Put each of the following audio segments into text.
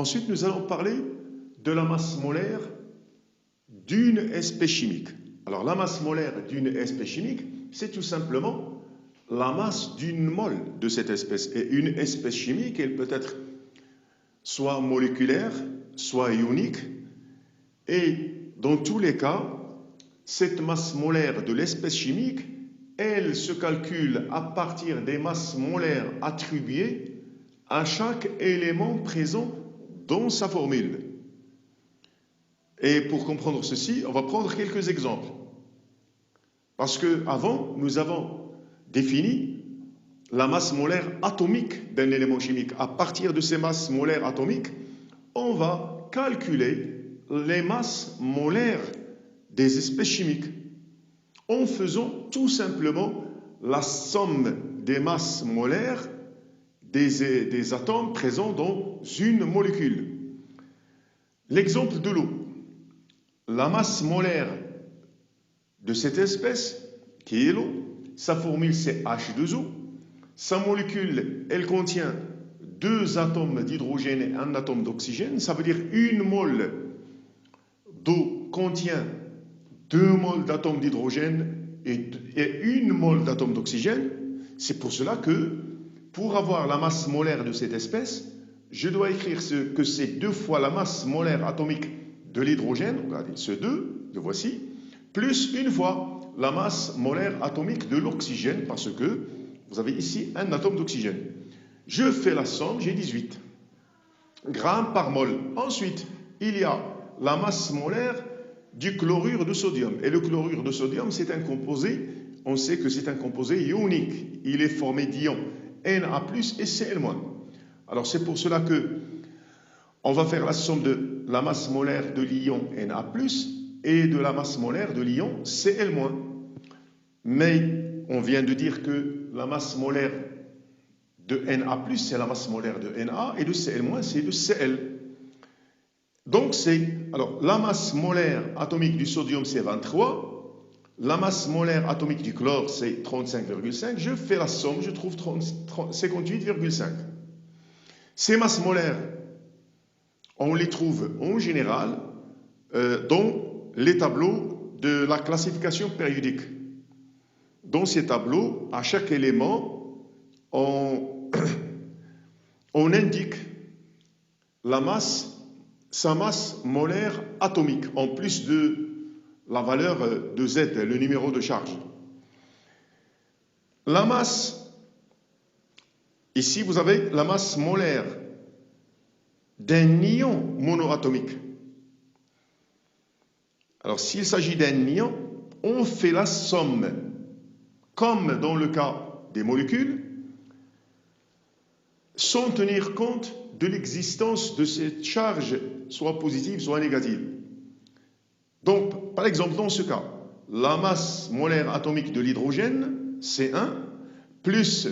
Ensuite, nous allons parler de la masse molaire d'une espèce chimique. Alors, la masse molaire d'une espèce chimique, c'est tout simplement la masse d'une mole de cette espèce. Et une espèce chimique, elle peut être soit moléculaire, soit ionique. Et dans tous les cas, cette masse molaire de l'espèce chimique, elle se calcule à partir des masses molaires attribuées à chaque élément présent dans sa formule. Et pour comprendre ceci, on va prendre quelques exemples. Parce qu'avant, nous avons défini la masse molaire atomique d'un élément chimique. À partir de ces masses molaires atomiques, on va calculer les masses molaires des espèces chimiques en faisant tout simplement la somme des masses molaires des atomes présents dans une molécule. L'exemple de l'eau. La masse molaire de cette espèce, qui est l'eau, sa formule c'est H2O. Sa molécule, elle contient 2 atomes d'hydrogène et 1 atome d'oxygène. Ça veut dire une mole d'eau contient 2 moles d'atomes d'hydrogène et 1 mole d'atomes d'oxygène. C'est pour cela que, pour avoir la masse molaire de cette espèce, je dois écrire que c'est 2 fois la masse molaire atomique de l'hydrogène, regardez, ce 2, le voici, plus 1 fois la masse molaire atomique de l'oxygène, parce que vous avez ici 1 atome d'oxygène. Je fais la somme, j'ai 18 grammes par mol. Ensuite, il y a la masse molaire du chlorure de sodium. Et le chlorure de sodium, c'est un composé, on sait que c'est un composé ionique. Il est formé d'ions Na+, et Cl-. Alors c'est pour cela que on va faire la somme de la masse molaire de l'ion Na+, et de la masse molaire de l'ion Cl-. Mais on vient de dire que la masse molaire de Na+, c'est la masse molaire de Na, et de Cl-, c'est de Cl. Donc alors la masse molaire atomique du sodium, c'est 23. La masse molaire atomique du chlore, c'est 35,5. Je fais la somme, je trouve 58,5. Ces masses molaires, on les trouve en général dans les tableaux de la classification périodique. Dans ces tableaux, à chaque élément, on indique sa masse molaire atomique, en plus de la valeur de Z, le numéro de charge. La masse, ici vous avez la masse molaire d'un ion monoatomique. Alors s'il s'agit d'un ion, on fait la somme, comme dans le cas des molécules, sans tenir compte de l'existence de cette charge, soit positive, soit négative. Donc, par exemple, dans ce cas, la masse molaire atomique de l'hydrogène, c'est 1, plus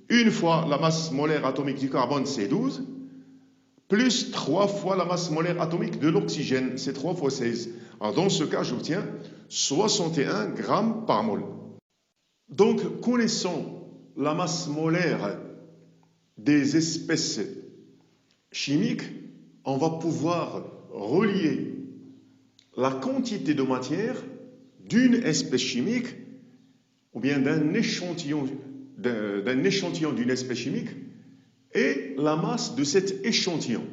1 fois la masse molaire atomique du carbone, c'est 12, plus 3 fois la masse molaire atomique de l'oxygène, c'est 3 fois 16. Alors, dans ce cas, j'obtiens 61 grammes par mol. Donc, connaissant la masse molaire des espèces chimiques, on va pouvoir relier la quantité de matière d'une espèce chimique ou bien d'un échantillon d'une espèce chimique et la masse de cet échantillon.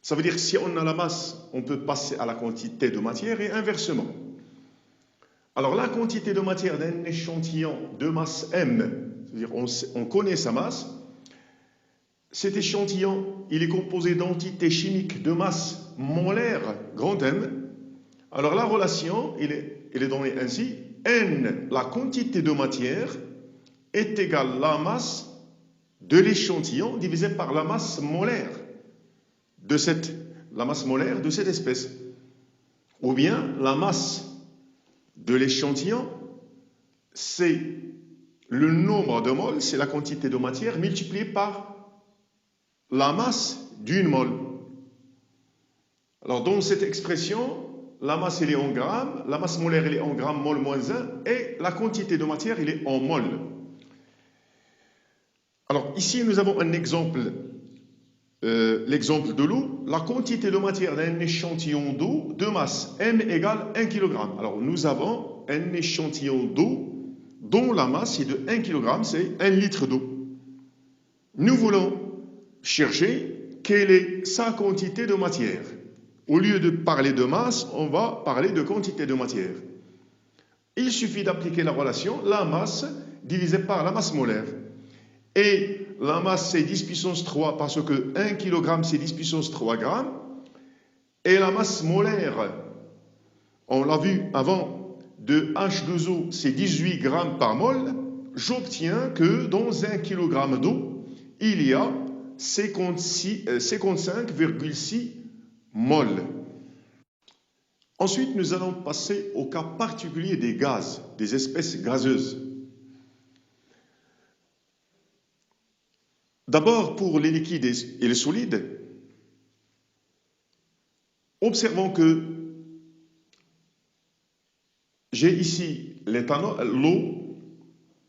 Ça veut dire que si on a la masse, on peut passer à la quantité de matière et inversement. Alors la quantité de matière d'un échantillon de masse M, c'est-à-dire on connaît sa masse. Cet échantillon, il est composé d'entités chimiques de masse molaire, grand M. Alors la relation, elle est donnée ainsi. N, la quantité de matière, est égale à la masse de l'échantillon divisé par la masse molaire de cette espèce. Ou bien la masse de l'échantillon, c'est le nombre de moles, c'est la quantité de matière multipliée par la masse d'une mole. Alors dans cette expression, la masse elle est en grammes, la masse molaire elle est en grammes mol moins 1 et la quantité de matière elle est en mol. Alors ici nous avons un exemple l'exemple de l'eau, la quantité de matière d'un échantillon d'eau de masse M égale 1 kg. Alors nous avons un échantillon d'eau dont la masse est de 1 kg, c'est 1 litre d'eau. Nous voulons chercher quelle est sa quantité de matière. Au lieu de parler de masse, on va parler de quantité de matière. Il suffit d'appliquer la relation la masse divisée par la masse molaire. Et la masse, c'est 10 puissance 3 parce que 1 kg, c'est 10 puissance 3 grammes. Et la masse molaire, on l'a vu avant, de H2O, c'est 18 grammes par mol. J'obtiens que dans 1 kg d'eau, il y a 55,6 mol. Ensuite, nous allons passer au cas particulier des gaz, des espèces gazeuses. D'abord, pour les liquides et les solides, observons que j'ai ici l'eau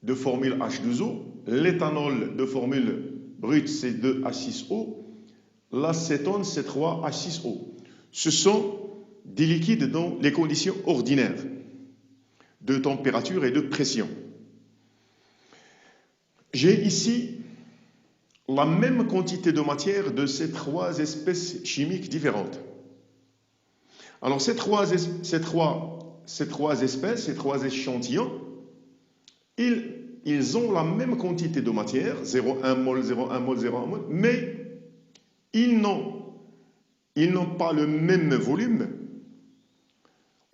de formule H2O, l'éthanol de formule brute C2H6O, l'acétone C3H6O. Ce sont des liquides dans les conditions ordinaires de température et de pression. J'ai ici la même quantité de matière de ces trois espèces chimiques différentes. Alors ces trois échantillons, ils ont la même quantité de matière, 0,1 mol, 0,1 mol, 0,1 mol, mais ils n'ont pas le même volume.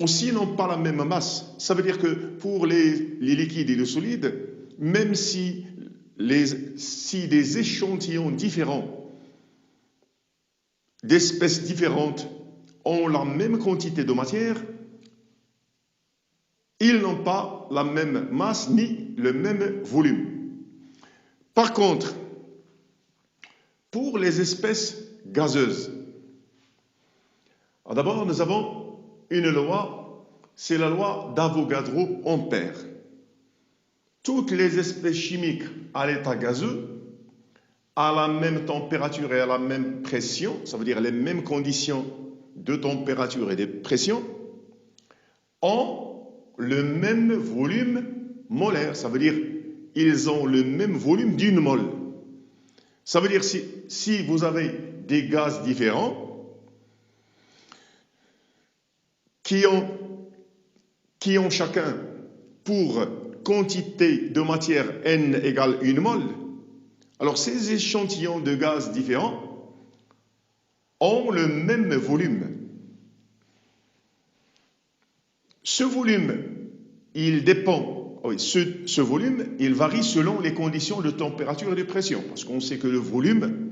Aussi, ils n'ont pas la même masse. Ça veut dire que pour les liquides et les solides, même si des échantillons différents, d'espèces différentes, ont la même quantité de matière, ils n'ont pas la même masse ni le même volume. Par contre, pour les espèces gazeuses, d'abord nous avons une loi, c'est la loi d'Avogadro-Ampère. Toutes les espèces chimiques à l'état gazeux, à la même température et à la même pression, ça veut dire les mêmes conditions de température et de pression, ont le même volume molaire. Ça veut dire ils ont le même volume d'une mole. Ça veut dire si vous avez des gaz différents qui ont chacun pour quantité de matière N égale 1 mol, alors ces échantillons de gaz différents ont le même volume. Ce volume, il dépend, ce volume, il varie selon les conditions de température et de pression, parce qu'on sait que le volume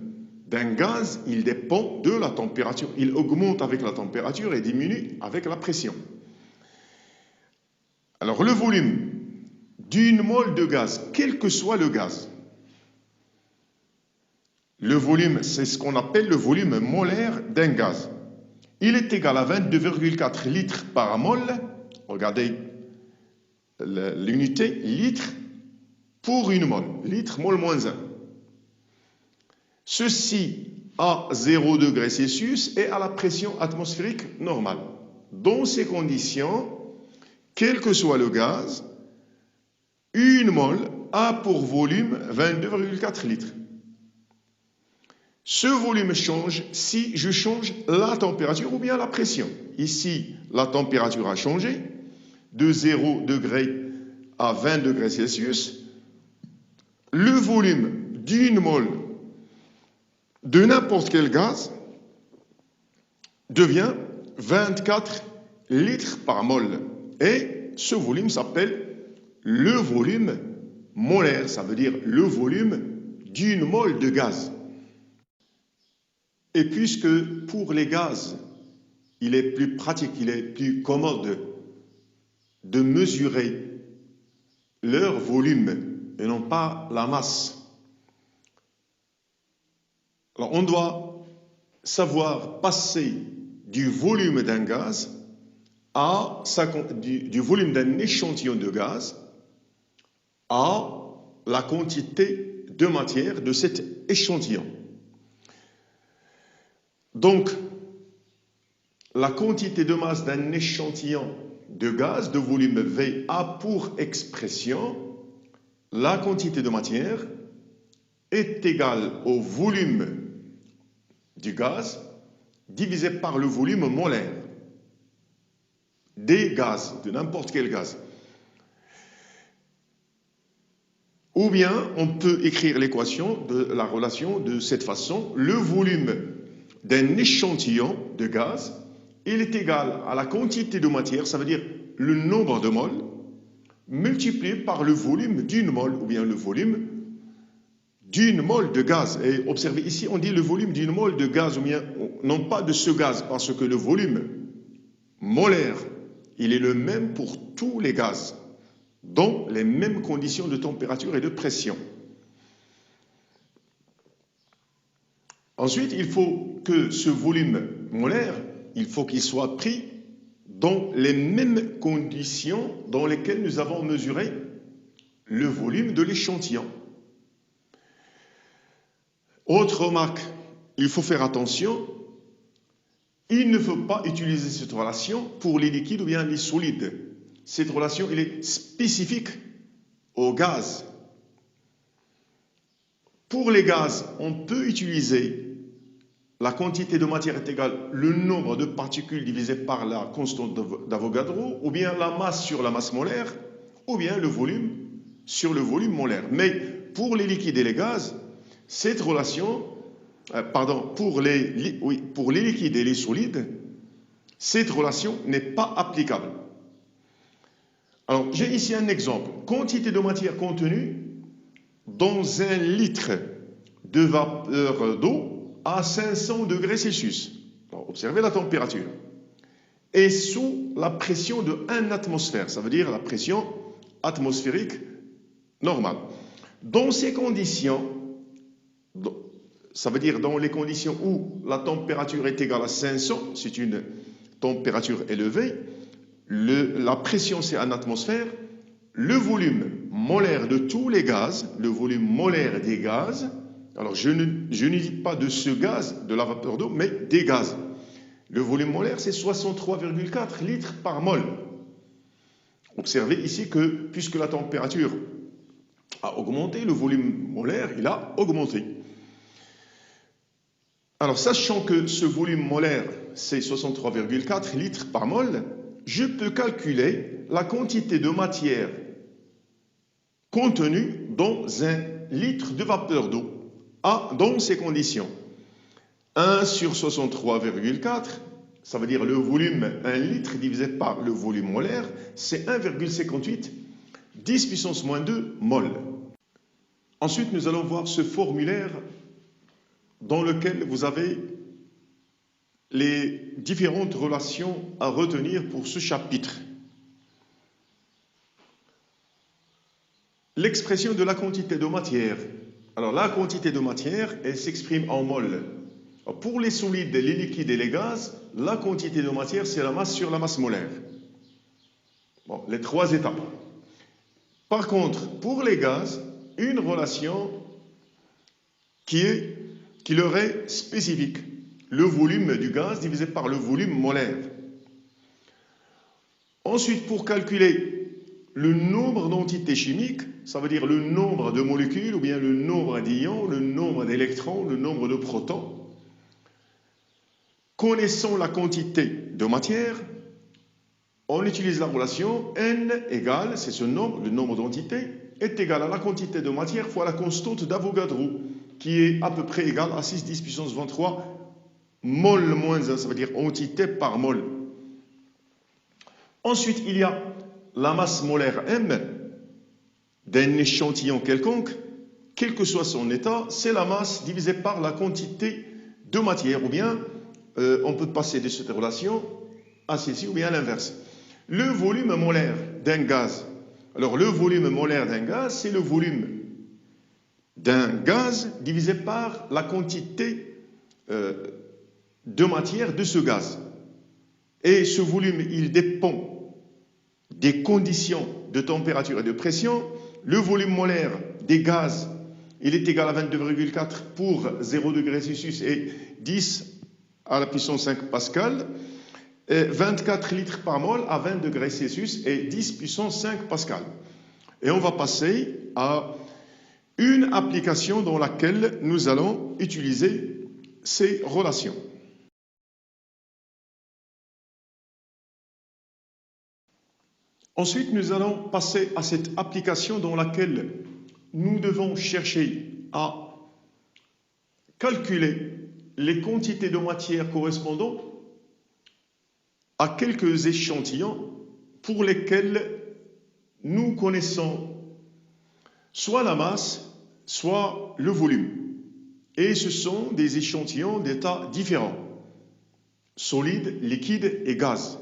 d'un gaz, il dépend de la température. Il augmente avec la température et diminue avec la pression. Alors le volume d'une mole de gaz, quel que soit le gaz, le volume, c'est ce qu'on appelle le volume molaire d'un gaz. Il est égal à 22,4 litres par mol. Regardez l'unité, litre pour une mol. Litre, mol moins 1. Ceci à 0 degré Celsius et à la pression atmosphérique normale. Dans ces conditions, quel que soit le gaz, une mol a pour volume 22,4 litres. Ce volume change si je change la température ou bien la pression. Ici, la température a changé de 0 degré à 20 degrés Celsius. Le volume d'une mol de n'importe quel gaz devient 24 litres par mol. Et ce volume s'appelle le volume molaire, ça veut dire le volume d'une mole de gaz. Et puisque pour les gaz, il est plus pratique, il est plus commode de mesurer leur volume et non pas la masse, alors on doit savoir passer du volume d'un gaz du volume d'un échantillon de gaz à la quantité de matière de cet échantillon. Donc, la quantité de masse d'un échantillon de gaz de volume V a pour expression la quantité de matière est égale au volume du gaz divisé par le volume molaire des gaz, de n'importe quel gaz. Ou bien, on peut écrire l'équation de la relation de cette façon. Le volume d'un échantillon de gaz, il est égal à la quantité de matière, ça veut dire le nombre de moles, multiplié par le volume d'une mole, ou bien le volume d'une mole de gaz. Et observez ici, on dit le volume d'une mole de gaz, ou bien non pas de ce gaz, parce que le volume molaire, il est le même pour tous les gaz, dans les mêmes conditions de température et de pression. Ensuite, il faut que ce volume molaire, il faut qu'il soit pris dans les mêmes conditions dans lesquelles nous avons mesuré le volume de l'échantillon. Autre remarque, il faut faire attention, il ne faut pas utiliser cette relation pour les liquides ou bien les solides. Cette relation, elle est spécifique au gaz. Pour les gaz, on peut utiliser la quantité de matière est égale le nombre de particules divisé par la constante d'Avogadro, ou bien la masse sur la masse molaire, ou bien le volume sur le volume molaire. Mais pour les liquides et les gaz, cette relation, pour les liquides et les solides, cette relation n'est pas applicable. Alors, j'ai ici un exemple. Quantité de matière contenue dans 1 litre de vapeur d'eau à 500 degrés Celsius. Alors, observez la température. Et sous la pression de 1 atmosphère, ça veut dire la pression atmosphérique normale. Dans ces conditions, ça veut dire dans les conditions où la température est égale à 500, c'est une température élevée, la pression c'est 1 atmosphère, le volume molaire de tous les gaz, le volume molaire des gaz, alors je ne dis pas de ce gaz, de la vapeur d'eau, mais des gaz. Le volume molaire c'est 63,4 litres par mol. Observez ici que puisque la température a augmenté, le volume molaire il a augmenté. Alors sachant que ce volume molaire c'est 63,4 litres par mol, je peux calculer la quantité de matière contenue dans 1 litre de vapeur d'eau dans ces conditions. 1 sur 63,4, ça veut dire le volume 1 litre divisé par le volume molaire, c'est 1,58 10 puissance moins 2 mol. Ensuite, nous allons voir ce formulaire dans lequel vous avez les différentes relations à retenir pour ce chapitre. L'expression de la quantité de matière. Alors la quantité de matière, elle s'exprime en mol. Pour les solides, les liquides et les gaz, la quantité de matière, c'est la masse sur la masse molaire. Bon, les 3 étapes. Par contre, pour les gaz, une relation qui leur est spécifique. Le volume du gaz divisé par le volume molaire. Ensuite, pour calculer le nombre d'entités chimiques, ça veut dire le nombre de molécules ou bien le nombre d'ions, le nombre d'électrons, le nombre de protons. Connaissant la quantité de matière, on utilise la relation N égale, c'est ce nombre, le nombre d'entités, est égal à la quantité de matière fois la constante d'Avogadro, qui est à peu près égale à 6 10 puissance 23 mol moins 1, ça veut dire entité par mol. Ensuite, il y a la masse molaire M d'un échantillon quelconque, quel que soit son état, c'est la masse divisée par la quantité de matière, ou bien on peut passer de cette relation à celle-ci, ou bien à l'inverse. Le volume molaire d'un gaz. Alors, le volume molaire d'un gaz, c'est le volume d'un gaz divisé par la quantité de matière de ce gaz. Et ce volume, il dépend des conditions de température et de pression. Le volume molaire des gaz, il est égal à 22,4 pour 0 degré Celsius et 10 à la puissance 5 pascal, 24 litres par mol à 20 degrés Celsius et 10 puissance 5 pascal. Et on va passer à une application dans laquelle nous allons utiliser ces relations. Ensuite, nous allons passer à cette application dans laquelle nous devons chercher à calculer les quantités de matière correspondant à quelques échantillons pour lesquels nous connaissons soit la masse, soit le volume. Et ce sont des échantillons d'états différents, solides, liquides et gaz.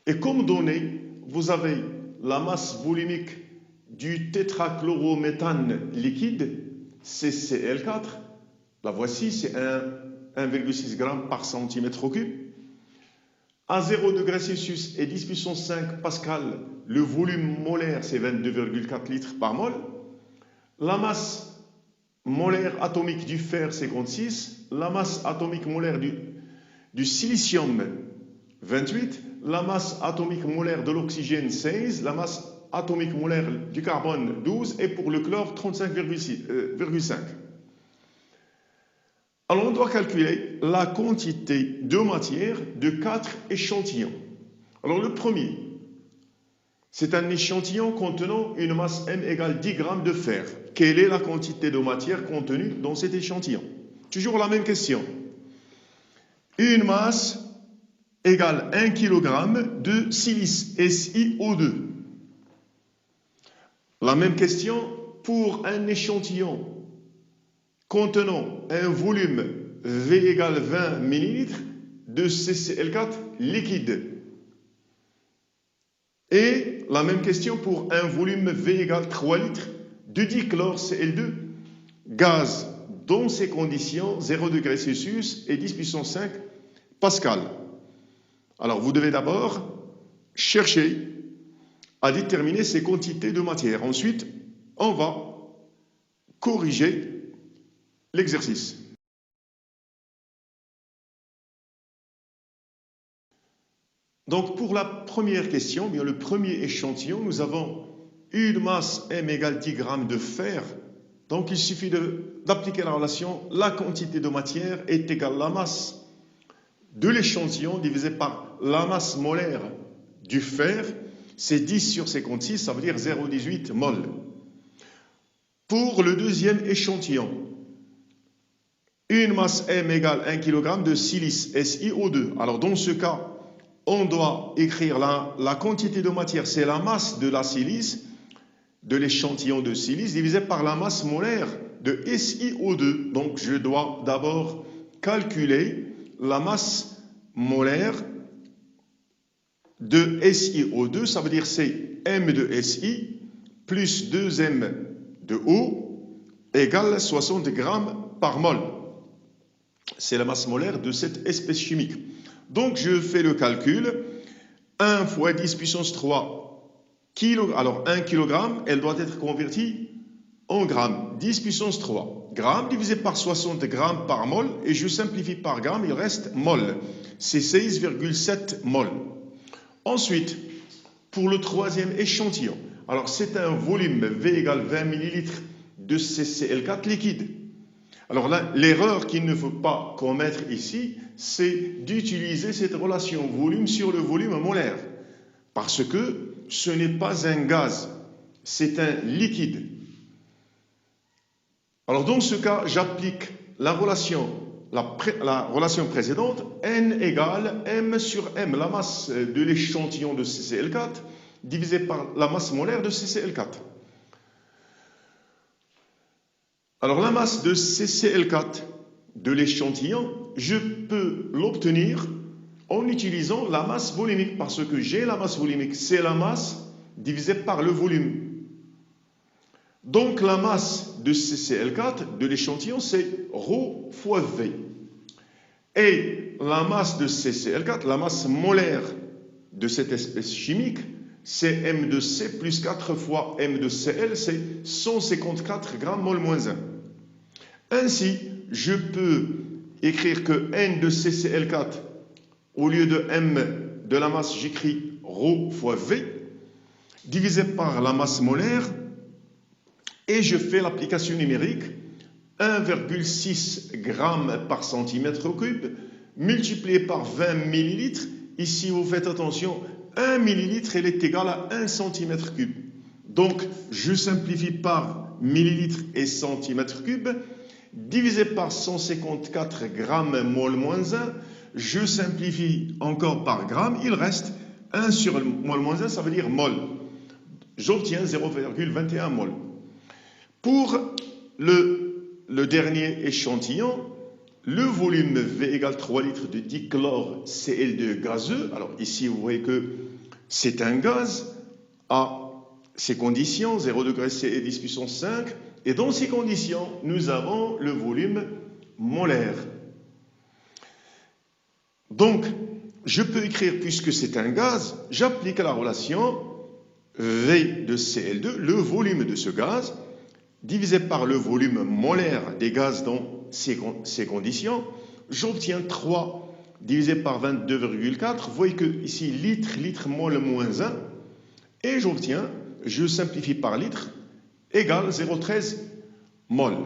Et comme donnée, vous avez la masse volumique du tétrachlorométhane liquide, CCl4. La voici, c'est 1,6 g par centimètre cube. À 0 degré Celsius et 10 puissance 5 pascal, le volume molaire, c'est 22,4 litres par mol. La masse molaire atomique du fer, 56. La masse atomique molaire du silicium, 28. La masse atomique molaire de l'oxygène, 16. La masse atomique molaire du carbone, 12. Et pour le chlore, 35,5. Alors, on doit calculer la quantité de matière de 4 échantillons. Alors, le premier, c'est un échantillon contenant une masse M égale 10 g de fer. Quelle est la quantité de matière contenue dans cet échantillon? Toujours la même question. Une masse égale 1 kg de silice, SiO2. La même question pour un échantillon contenant un volume V égale 20 ml de CCl4 liquide. Et la même question pour un volume V égale 3 litres de dichlorCl2 gaz dans ces conditions 0 degré Celsius et 10 puissance 5 pascal. Alors vous devez d'abord chercher à déterminer ces quantités de matière. Ensuite, on va corriger l'exercice. Donc pour la première question, bien le premier échantillon, nous avons une masse M égale 10 g de fer. Donc il suffit d'appliquer la relation, la quantité de matière est égale à la masse de l'échantillon divisé par la masse molaire du fer. C'est 10 sur 56, ça veut dire 0,18 mol. Pour le deuxième échantillon, une masse M égale 1 kg de silice, SiO2. Alors dans ce cas, on doit écrire la quantité de matière, c'est la masse de la silice, de l'échantillon de silice, divisé par la masse molaire de SiO2. Donc je dois d'abord calculer la masse molaire de SiO2, ça veut dire c'est M de Si plus 2M de O égale 60 g par mol. C'est la masse molaire de cette espèce chimique. Donc je fais le calcul, 1 fois 10 puissance 3 kg. Alors 1 kg, elle doit être convertie en grammes. 10 puissance 3 grammes divisé par 60 grammes par mol, et je simplifie par gramme, il reste mol. C'est 16,7 mol. Ensuite, pour le troisième échantillon, alors c'est un volume V égale 20 ml de CCl4 liquide. Alors là, l'erreur qu'il ne faut pas commettre ici, c'est d'utiliser cette relation volume sur le volume molaire. Parce que ce n'est pas un gaz, c'est un liquide. Alors dans ce cas, j'applique la relation précédente, N égale M sur M, la masse de l'échantillon de CCl4, divisé par la masse molaire de CCl4. Alors la masse de CCl4 de l'échantillon, je peux l'obtenir en utilisant la masse volumique, parce que j'ai la masse volumique, c'est la masse divisée par le volume. Donc la masse de CCl4 de l'échantillon, c'est ρ fois V. Et la masse de CCl4, la masse molaire de cette espèce chimique, c'est M de C plus 4 fois M de Cl, c'est 154 g mol moins 1. Ainsi, je peux écrire que N de CCl4, au lieu de M de la masse, j'écris ρ fois V, divisé par la masse molaire, et je fais l'application numérique 1,6 g par centimètre cube, multiplié par 20 millilitres. Ici, vous faites attention, 1 millilitre, elle est égale à 1 centimètre cube. Donc, je simplifie par millilitre et centimètre cube, divisé par 154 grammes mol moins 1, je simplifie encore par gramme, il reste 1 sur mol moins 1, ça veut dire mol. J'obtiens 0,21 mol. Pour le dernier échantillon, le volume V égale 3 litres de dichlore Cl2 gazeux. Alors ici, vous voyez que c'est un gaz à ces conditions, 0 degré C et 10 puissance 5. Et dans ces conditions, nous avons le volume molaire. Donc, je peux écrire, puisque c'est un gaz, j'applique la relation V de Cl2, le volume de ce gaz, divisé par le volume molaire des gaz dans ces conditions, j'obtiens 3 divisé par 22,4. Vous voyez que ici, litre, mol moins 1, et j'obtiens, je simplifie par litre, égale 0,13 mol.